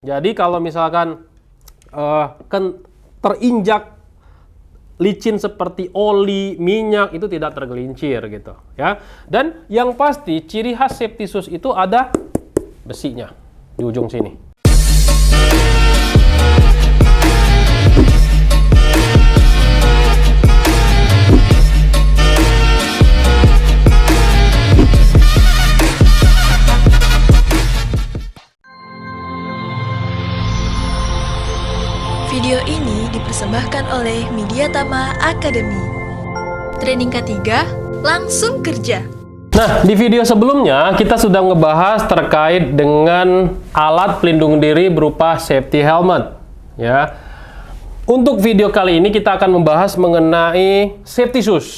Jadi kalau misalkan terinjak licin seperti oli, minyak itu tidak tergelincir gitu ya. Dan yang pasti ciri khas safety shoes itu ada besinya di ujung sini. Video ini dipersembahkan oleh Mediatama Academy. Training ketiga, langsung kerja. Nah, di video sebelumnya kita sudah ngebahas terkait dengan alat pelindung diri berupa safety helmet, ya. Untuk video kali ini kita akan membahas mengenai safety shoes.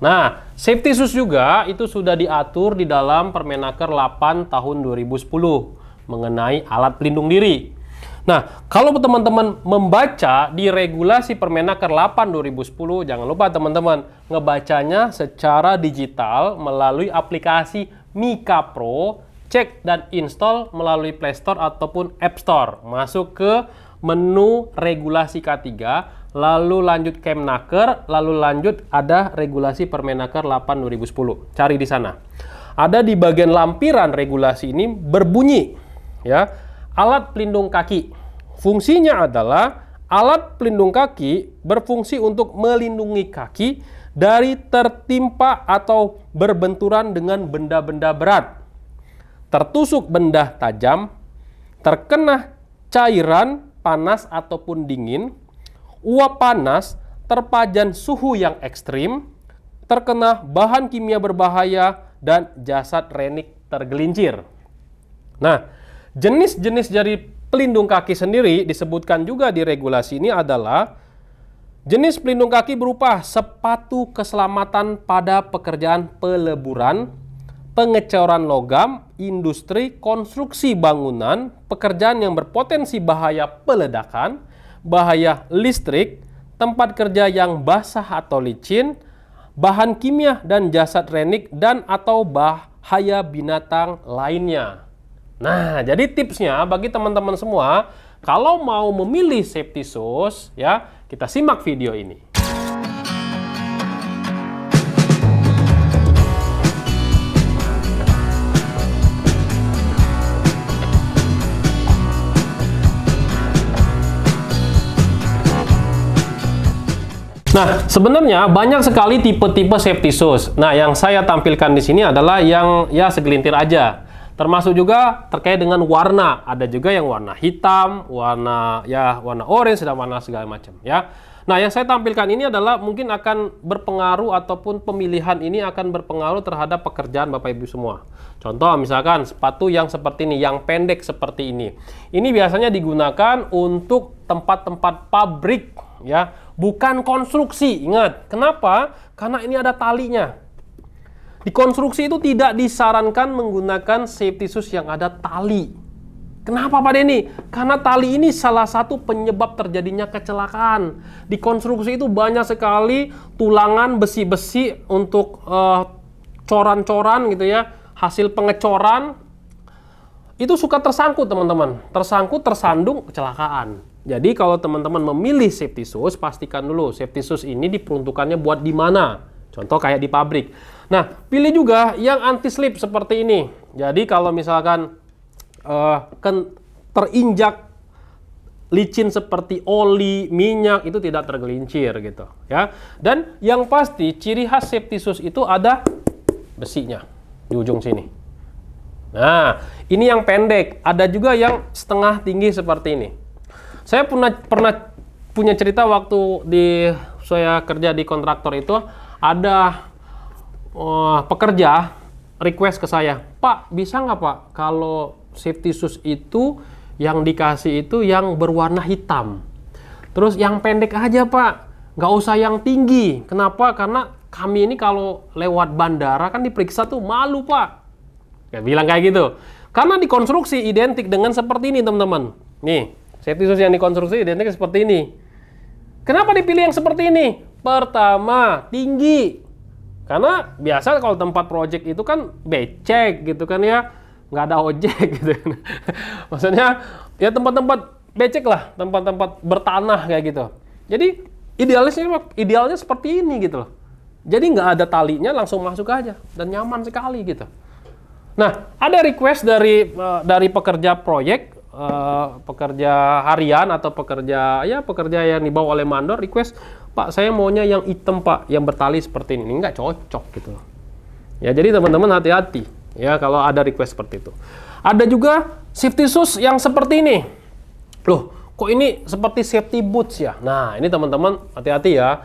Nah, safety shoes juga itu sudah diatur di dalam Permenaker 8 tahun 2010 mengenai alat pelindung diri. Nah, kalau teman-teman membaca di regulasi Permenaker 8 2010, jangan lupa teman-teman ngebacanya secara digital melalui aplikasi Mika Pro, cek dan install melalui Play Store ataupun App Store. Masuk ke menu regulasi K3, lalu lanjut Kemnaker, lalu lanjut ada regulasi Permenaker 8 2010. Cari di sana. Ada di bagian lampiran regulasi ini berbunyi, ya, alat pelindung kaki. Fungsinya adalah alat pelindung kaki berfungsi untuk melindungi kaki dari tertimpa atau berbenturan dengan benda-benda berat, tertusuk benda tajam, terkena cairan panas ataupun dingin, uap panas, terpajan suhu yang ekstrim, terkena bahan kimia berbahaya, dan jasad renik tergelincir. Nah, jenis-jenis dari pelindung kaki sendiri disebutkan juga di regulasi ini adalah jenis pelindung kaki berupa sepatu keselamatan pada pekerjaan peleburan, pengecoran logam, industri, konstruksi bangunan, pekerjaan yang berpotensi bahaya peledakan, bahaya listrik, tempat kerja yang basah atau licin, bahan kimia dan jasad renik dan atau bahaya binatang lainnya. Nah, jadi tipsnya bagi teman-teman semua, kalau mau memilih safety shoes, ya, kita simak video ini. Nah, sebenarnya banyak sekali tipe-tipe safety shoes. Nah, yang saya tampilkan di sini adalah yang ya segelintir aja. Termasuk juga terkait dengan warna. Ada juga yang warna hitam, warna orange, dan warna segala macam, ya. Nah, yang saya tampilkan ini adalah mungkin akan berpengaruh ataupun pemilihan ini akan berpengaruh terhadap pekerjaan Bapak Ibu semua. Contoh misalkan sepatu yang seperti ini, yang pendek seperti ini. Ini biasanya digunakan untuk tempat-tempat pabrik, ya, bukan konstruksi. Ingat, kenapa? Karena ini ada talinya. Di konstruksi itu tidak disarankan menggunakan safety shoes yang ada tali. Kenapa Pak Denny? Karena tali ini salah satu penyebab terjadinya kecelakaan. Di konstruksi itu banyak sekali tulangan besi-besi untuk coran-coran gitu ya. Hasil pengecoran itu suka tersangkut teman-teman. Tersangkut, tersandung, kecelakaan. Jadi kalau teman-teman memilih safety shoes, pastikan dulu safety shoes ini diperuntukannya buat di mana. Contoh kayak di pabrik. Nah, pilih juga yang anti slip seperti ini. Jadi kalau misalkan terinjak licin seperti oli, minyak itu tidak tergelincir gitu, ya. Dan yang pasti ciri khas safety shoes itu ada besinya di ujung sini. Nah, ini yang pendek. Ada juga yang setengah tinggi seperti ini. Saya pernah punya cerita waktu saya kerja di kontraktor itu. Ada pekerja request ke saya, Pak, bisa nggak Pak kalau safety shoes itu yang dikasih itu yang berwarna hitam, terus yang pendek aja Pak, nggak usah yang tinggi. Kenapa? Karena kami ini kalau lewat bandara kan diperiksa tuh malu Pak. Ya, bilang kayak gitu. Karena dikonstruksi identik dengan seperti ini teman-teman. Nih, safety shoes yang dikonstruksi identik seperti ini. Kenapa dipilih yang seperti ini? Pertama, tinggi. Karena biasa kalau tempat project itu kan becek gitu kan ya. nggak ada ojek gitu. Maksudnya ya tempat-tempat becek lah, tempat-tempat bertanah kayak gitu. Jadi idealnya seperti ini gitu loh. Jadi nggak ada talinya, langsung masuk aja dan nyaman sekali gitu. Nah, ada request dari pekerja proyek, pekerja harian atau pekerja yang dibawa oleh mandor, request, Pak, saya maunya yang hitam Pak, yang bertali seperti ini. Nggak cocok gitu loh. Ya, jadi teman-teman hati-hati ya kalau ada request seperti itu. Ada juga safety shoes yang seperti ini. Loh, kok ini seperti safety boots ya? Nah, ini teman-teman hati-hati ya.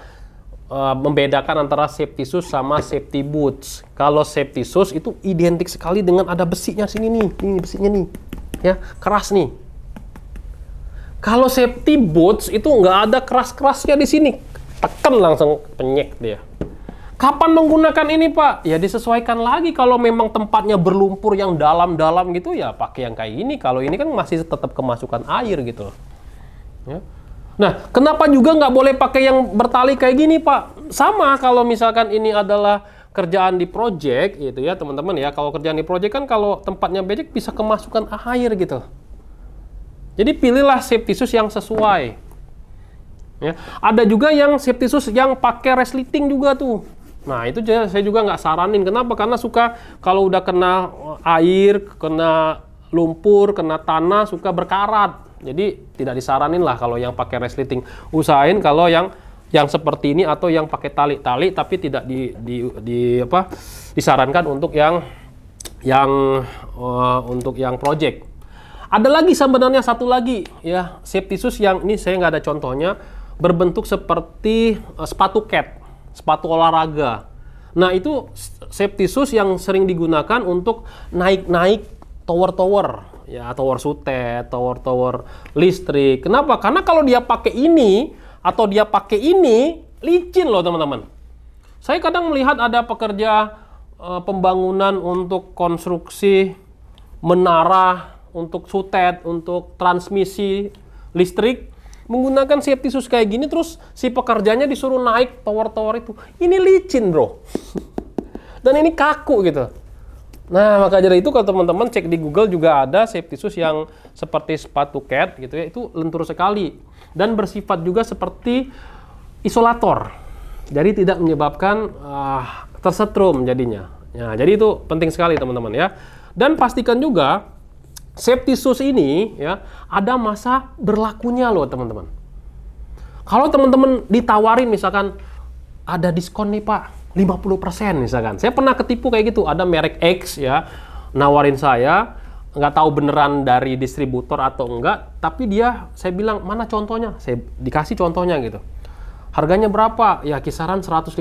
Membedakan antara safety shoes sama safety boots. Kalau safety shoes itu identik sekali dengan ada besinya sini nih, ini besinya nih, ya keras nih. Kalau safety boots itu nggak ada keras-kerasnya di sini, tekan langsung penyek dia. Kapan menggunakan ini Pak? Ya disesuaikan lagi. Kalau memang tempatnya berlumpur yang dalam-dalam gitu ya pakai yang kayak ini. Kalau ini kan masih tetap kemasukan air gitu loh. Ya. Nah, kenapa juga nggak boleh pakai yang bertali kayak gini, Pak? Sama kalau misalkan ini adalah kerjaan di project, gitu ya, teman-teman ya. Kalau kerjaan di project kan kalau tempatnya becek bisa kemasukan air gitu. Jadi pilihlah safety shoes yang sesuai. Ya. Ada juga yang safety shoes yang pakai resleting juga tuh. Nah, itu saya juga nggak saranin. Kenapa? Karena suka kalau udah kena air, kena lumpur, kena tanah, suka berkarat. Jadi tidak disaranin lah kalau yang pakai resleting. Usahain kalau yang seperti ini atau yang pakai tali-tali tapi tidak disarankan untuk untuk yang project. Ada lagi sebenarnya satu lagi ya, safety shoes yang ini saya nggak ada contohnya, berbentuk seperti sepatu cat, sepatu olahraga. Nah, itu safety shoes yang sering digunakan untuk naik-naik tower-tower. Ya, tower sutet, tower listrik. Kenapa? Karena kalau dia pakai ini atau dia pakai ini, licin loh teman-teman. Saya kadang melihat ada pekerja pembangunan untuk konstruksi menara, untuk sutet, untuk transmisi listrik, menggunakan safety shoes kayak gini, terus si pekerjanya disuruh naik tower-tower itu. Ini licin bro. Dan ini kaku gitu. Nah, maka dari itu kalau teman-teman cek di Google juga ada safety shoes yang seperti sepatu cat gitu ya, itu lentur sekali dan bersifat juga seperti isolator. Jadi tidak menyebabkan tersetrum jadinya. Ya, jadi itu penting sekali teman-teman ya. Dan pastikan juga safety shoes ini ya ada masa berlakunya loh teman-teman. Kalau teman-teman ditawarin misalkan ada diskon nih Pak, 50% misalkan. Saya pernah ketipu kayak gitu, ada merek X ya, nawarin saya, nggak tahu beneran dari distributor atau enggak, tapi saya bilang, mana contohnya? Saya dikasih contohnya gitu. Harganya berapa? Ya kisaran 150.000.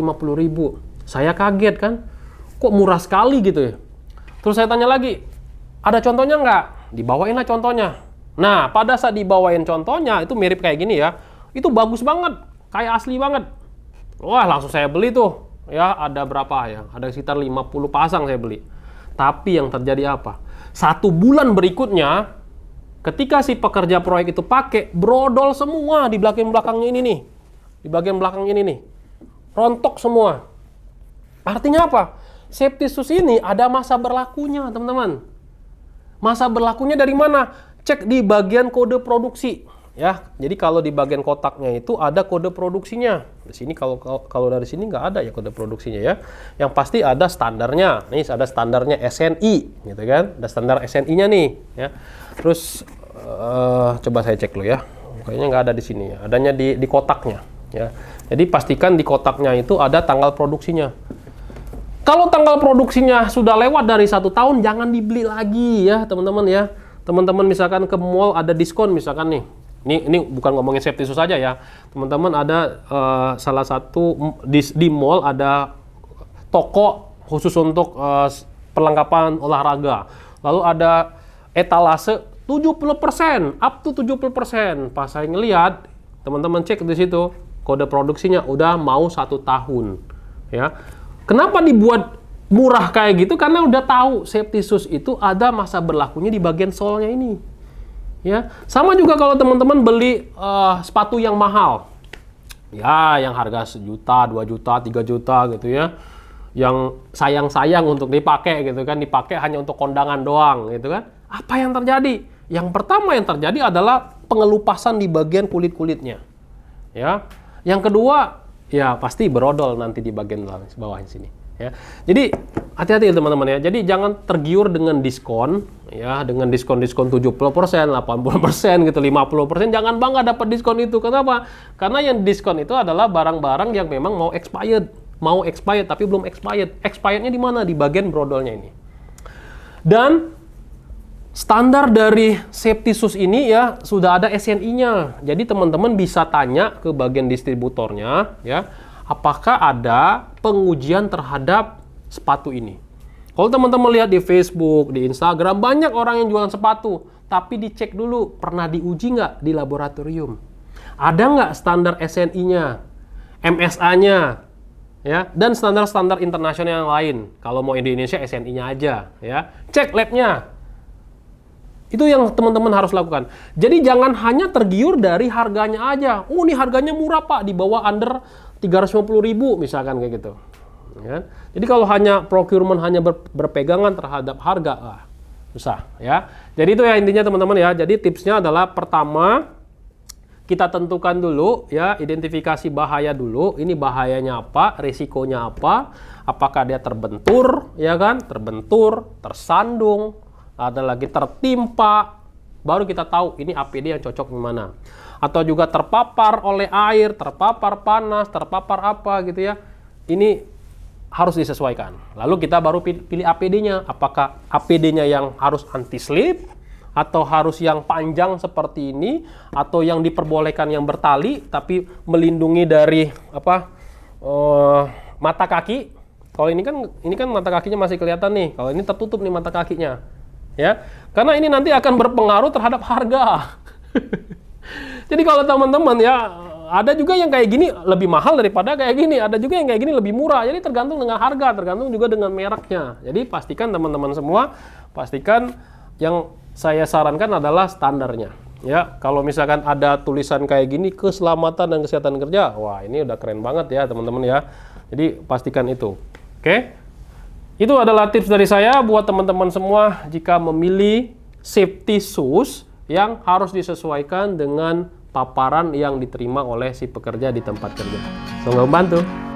Saya kaget kan, kok murah sekali gitu ya. Terus saya tanya lagi, ada contohnya nggak? Dibawain lah contohnya. Nah, pada saat dibawain contohnya, itu mirip kayak gini ya, itu bagus banget, kayak asli banget. Wah, langsung saya beli tuh. Ya, ada berapa ya? Ada sekitar 50 pasang saya beli. Tapi yang terjadi apa? 1 bulan berikutnya, ketika si pekerja proyek itu pakai, brodol semua di belakangnya ini nih. Di bagian belakang ini nih. Rontok semua. Artinya apa? Safety shoes ini ada masa berlakunya, teman-teman. Masa berlakunya dari mana? Cek di bagian kode produksi. Ya, jadi kalau di bagian kotaknya itu ada kode produksinya. Di sini kalau dari sini nggak ada ya kode produksinya ya. Yang pasti ada standarnya. Nih ada standarnya SNI, gitu kan? Ada standar SNI-nya nih. Ya. Terus coba saya cek dulu ya. Kayaknya nggak ada di sini ya. Adanya di kotaknya. Ya. Jadi pastikan di kotaknya itu ada tanggal produksinya. Kalau tanggal produksinya sudah lewat dari 1 tahun, jangan dibeli lagi ya teman-teman ya. Teman-teman misalkan ke mall ada diskon misalkan nih. Ini bukan ngomongin safety shoes saja ya. Teman-teman ada salah satu di mall ada toko khusus untuk perlengkapan olahraga. Lalu ada etalase 70%, up to 70%. Pas saya ngelihat, teman-teman cek di situ, kode produksinya udah mau 1 tahun. Ya. Kenapa dibuat murah kayak gitu? Karena udah tahu safety shoes itu ada masa berlakunya di bagian solnya ini. Ya, sama juga kalau teman-teman beli sepatu yang mahal, ya, yang harga 1 juta, 2 juta, 3 juta gitu ya, yang sayang-sayang untuk dipakai gitu kan, dipakai hanya untuk kondangan doang gitu kan. Apa yang terjadi? Yang pertama yang terjadi adalah pengelupasan di bagian kulit-kulitnya. Ya. Yang kedua, ya pasti berodol nanti di bagian bawah sini. Ya. Jadi hati-hati ya teman-teman ya. Jadi jangan tergiur dengan diskon ya, dengan diskon-diskon 70%, 80% gitu, 50%, jangan bangga dapat diskon itu. Kenapa? Karena yang diskon itu adalah barang-barang yang memang mau expired tapi belum expired. Expirednya di mana? Di bagian brodolnya ini. Dan standar dari safety shoes ini ya sudah ada SNI-nya. Jadi teman-teman bisa tanya ke bagian distributornya ya, apakah ada pengujian terhadap sepatu ini. Kalau teman-teman lihat di Facebook, di Instagram, banyak orang yang jualan sepatu, tapi dicek dulu, pernah diuji nggak di laboratorium? Ada nggak standar SNI-nya, MSA-nya, ya, dan standar-standar internasional yang lain. Kalau mau Indonesia, SNI-nya aja, ya. Cek lab-nya. Itu yang teman-teman harus lakukan. Jadi jangan hanya tergiur dari harganya aja. Oh, ini harganya murah Pak, di bawah under 350.000 misalkan kayak gitu. Ya. Jadi kalau hanya procurement hanya berpegangan terhadap harga, susah ya. Jadi itu ya intinya teman-teman ya. Jadi tipsnya adalah pertama kita tentukan dulu ya, identifikasi bahaya dulu. Ini bahayanya apa, risikonya apa? Apakah dia terbentur, ya kan? Terbentur, tersandung, ada lagi tertimpa, baru kita tahu ini APD yang cocok gimana. Atau juga terpapar oleh air, terpapar panas, terpapar apa gitu ya. Ini harus disesuaikan. Lalu kita baru pilih APD-nya. Apakah APD-nya yang harus anti-slip, atau harus yang panjang seperti ini, atau yang diperbolehkan yang bertali, tapi melindungi dari mata kaki. Kalau ini kan mata kakinya masih kelihatan nih. Kalau ini tertutup nih mata kakinya. Ya, karena ini nanti akan berpengaruh terhadap harga. Jadi kalau teman-teman ya, ada juga yang kayak gini lebih mahal daripada kayak gini, ada juga yang kayak gini lebih murah. Jadi tergantung dengan harga, tergantung juga dengan mereknya. Jadi pastikan teman-teman semua, pastikan yang saya sarankan adalah standarnya. Ya, kalau misalkan ada tulisan kayak gini, keselamatan dan kesehatan kerja, wah ini udah keren banget ya teman-teman ya. Jadi pastikan itu. Oke? Itu adalah tips dari saya buat teman-teman semua jika memilih safety shoes yang harus disesuaikan dengan paparan yang diterima oleh si pekerja di tempat kerja. Semoga membantu.